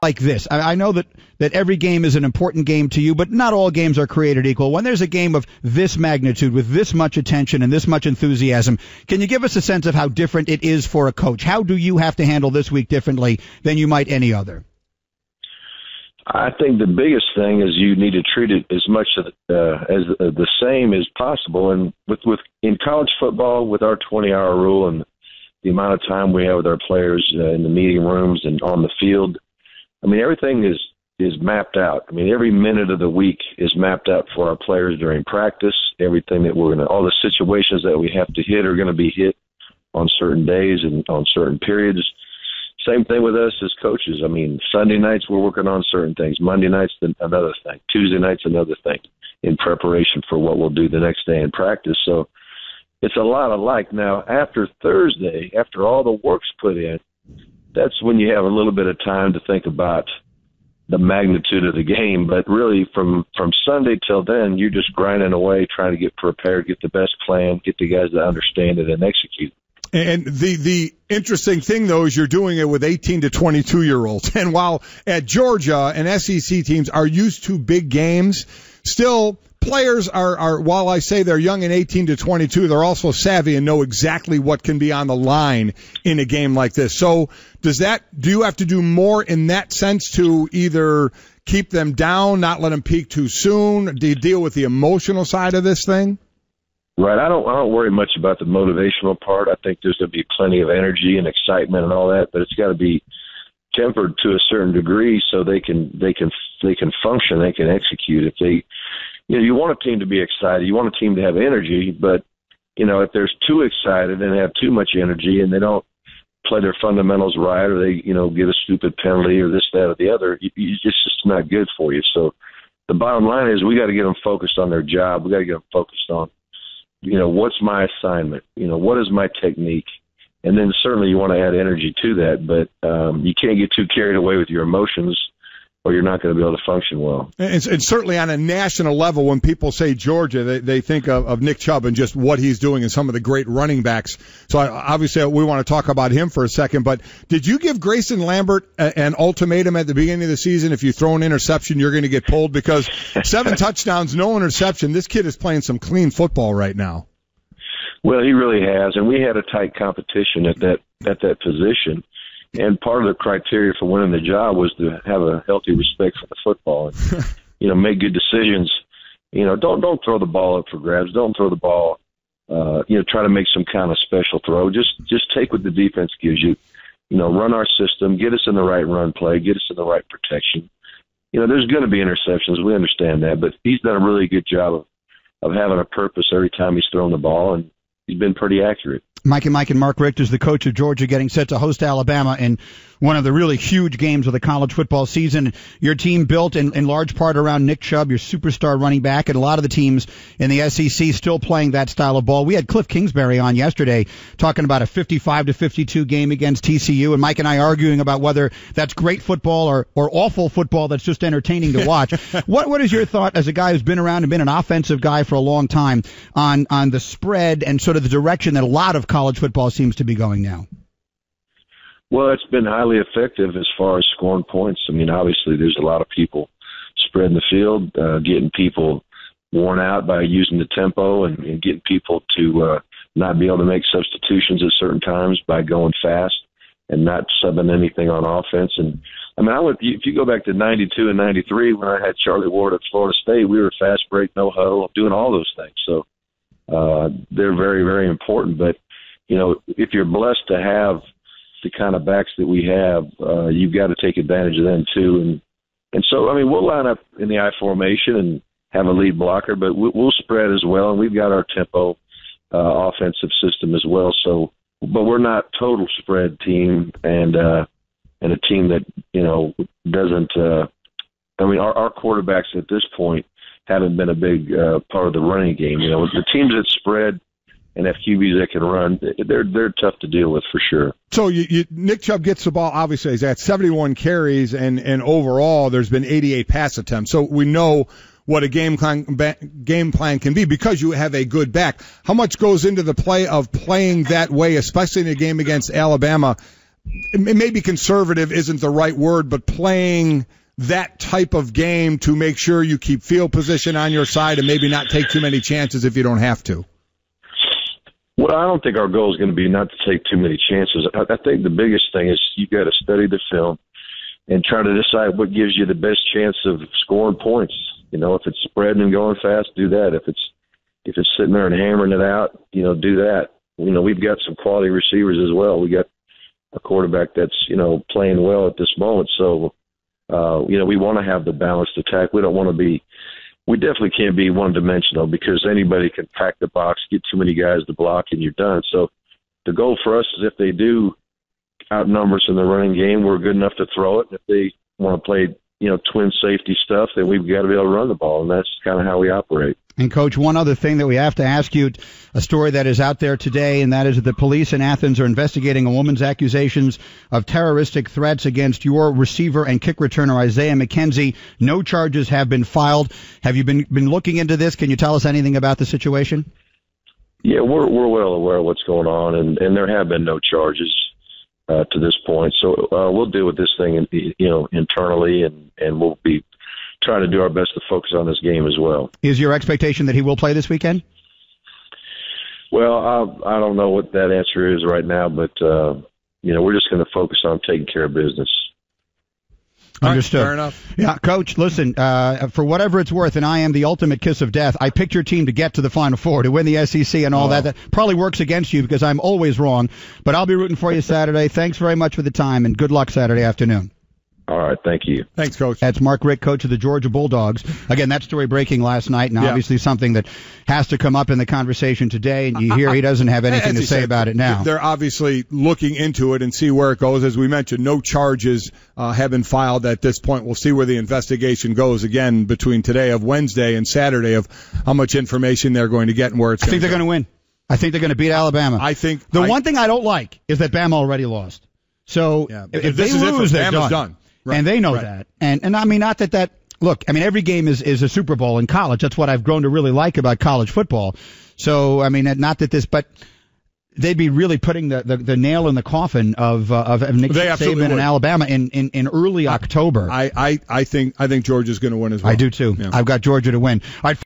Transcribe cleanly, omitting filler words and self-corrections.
like this? I know that every game is an important game to you, but not all games are created equal. When there's a game of this magnitude with this much attention and this much enthusiasm, can you give us a sense of how different it is for a coach? How do you have to handle this week differently than you might any other? I think the biggest thing is you need to treat it as much as the same as possible. And with in college football, with our 20-hour rule and the amount of time we have with our players in the meeting rooms and on the field, I mean, everything is mapped out. I mean, every minute of the week is mapped out for our players during practice. Everything that all the situations that we have to hit are going to be hit on certain days and on certain periods. Same thing with us as coaches. I mean, Sunday nights we're working on certain things. Monday nights another thing. Tuesday nights another thing in preparation for what we'll do the next day in practice. So it's a lot alike. Now, after Thursday, after all the work's put in, that's when you have a little bit of time to think about the magnitude of the game. But really, from Sunday till then, you're just grinding away, trying to get prepared, get the best plan, get the guys that understand it and execute. And the interesting thing, though, is you're doing it with 18 to 22-year-olds. And while at Georgia and SEC teams are used to big games, still players are, while I say they're young and 18 to 22, they're also savvy and know exactly what can be on the line in a game like this. So do you have to do more in that sense to either keep them down, not let them peak too soon? Do you deal with the emotional side of this thing? Right. I don't worry much about the motivational part. I think there's going to be plenty of energy and excitement and all that, but it's got to be tempered to a certain degree so they can function, they can execute. If they, you want a team to be excited, you want a team to have energy, but if they're too excited and they have too much energy and they don't play their fundamentals right, or they get a stupid penalty or this, that, or the other, it's just not good for you. So the bottom line is we got to get them focused on their job. We got to get them focused on what's my assignment? What is my technique? And then certainly you want to add energy to that, but you can't get too carried away with your emotions or you're not going to be able to function well. And certainly on a national level, when people say Georgia, they think of Nick Chubb and just what he's doing and some of the great running backs. So obviously we want to talk about him for a second, but did you give Grayson Lambert an ultimatum at the beginning of the season? If you throw an interception, you're going to get pulled? Because 7 touchdowns, no interception. This kid is playing some clean football right now. Well, he really has, and we had a tight competition at that position. And part of the criteria for winning the job was to have a healthy respect for the football and, make good decisions. Don't throw the ball up for grabs. Don't throw the ball, try to make some kind of special throw. Just take what the defense gives you. Run our system, get us in the right run play, get us in the right protection. There's going to be interceptions. We understand that, but he's done a really good job of having a purpose every time he's thrown the ball, and he's been pretty accurate. Mike and Mark Richt is the coach of Georgia, getting set to host Alabama in one of the really huge games of the college football season. Your team built in large part around Nick Chubb, your superstar running back, and a lot of the teams in the SEC still playing that style of ball. We had Cliff Kingsbury on yesterday talking about a 55-52 game against TCU, and Mike and I arguing about whether that's great football or awful football that's just entertaining to watch. What is your thought as a guy who's been around and been an offensive guy for a long time on the spread and sort of the direction that a lot of college football seems to be going now? Well, it's been highly effective as far as scoring points. I mean, obviously there's a lot of people spreading the field, getting people worn out by using the tempo and getting people to not be able to make substitutions at certain times by going fast and not subbing anything on offense. And I mean, if you go back to 92 and 93 when I had Charlie Ward at Florida State, we were fast break, no huddle, doing all those things. So they're very, very important. But, if you're blessed to have the kind of backs that we have, you've got to take advantage of them too. And so, I mean, we'll line up in the I formation and have a lead blocker, but we'll spread as well. And we've got our tempo offensive system as well. So, but we're not total spread team and a team that, doesn't, our quarterbacks at this point haven't been a big part of the running game. The teams that spread and have QBs that can run, they're tough to deal with for sure. So Nick Chubb gets the ball, obviously, he's at 71 carries, and overall there's been 88 pass attempts. So we know what a game plan can be because you have a good back. How much goes into the play of playing that way, especially in a game against Alabama, maybe conservative isn't the right word, but playing that type of game to make sure you keep field position on your side and maybe not take too many chances if you don't have to? Well, I don't think our goal is going to be not to take too many chances. I think the biggest thing is you got to study the film and try to decide what gives you the best chance of scoring points. You know, if it's spreading and going fast, do that. If it's sitting there and hammering it out, you know, do that. You know, we've got some quality receivers as well. We got a quarterback that's, you know, playing well at this moment. So, you know, we want to have the balanced attack. We don't want to be – we definitely can't be one-dimensional because anybody can pack the box, get too many guys to block, and you're done. So the goal for us is if they do outnumber us in the running game, we're good enough to throw it. And if they want to play, you know, twin safety stuff, then we've got to be able to run the ball, and that's kind of how we operate. And, Coach, one other thing that we have to ask you, a story that is out there today, and that is that the police in Athens are investigating a woman's accusations of terroristic threats against your receiver and kick returner, Isaiah McKenzie. No charges have been filed. Have you been looking into this? Can you tell us anything about the situation? Yeah, we're well aware of what's going on, and there have been no charges to this point. So we'll deal with this thing, you know, internally, and we'll be trying to do our best to focus on this game as well. Is your expectation that he will play this weekend? Well, I don't know what that answer is right now, but, you know, we're just going to focus on taking care of business. Understood. Right, fair enough. Yeah, Coach, listen, for whatever it's worth, and I am the ultimate kiss of death, I picked your team to get to the Final Four, to win the SEC and all that. That probably works against you because I'm always wrong, but I'll be rooting for you Saturday. Thanks very much for the time, and good luck Saturday afternoon. All right, thank you. Thanks, Coach. That's Mark Richt, coach of the Georgia Bulldogs. Again, that story breaking last night, and obviously something that has to come up in the conversation today, and you hear he doesn't have anything to say about it now. They're obviously looking into it and see where it goes. As we mentioned, no charges have been filed at this point. We'll see where the investigation goes again between today of Wednesday and Saturday of how much information they're going to get and where it's going to go. I think they're going to win. I think they're going to beat Alabama. I think the one thing I don't like is that Bama already lost. So if they lose, they're done. Right. And they know that. And I mean, not that look, I mean, every game is a Super Bowl in college. That's what I've grown to really like about college football. So, I mean, not that this, but they'd be really putting the nail in the coffin of Nick Saban and Alabama in early October. I think Georgia's going to win as well. I do too. Yeah. I've got Georgia to win. All right.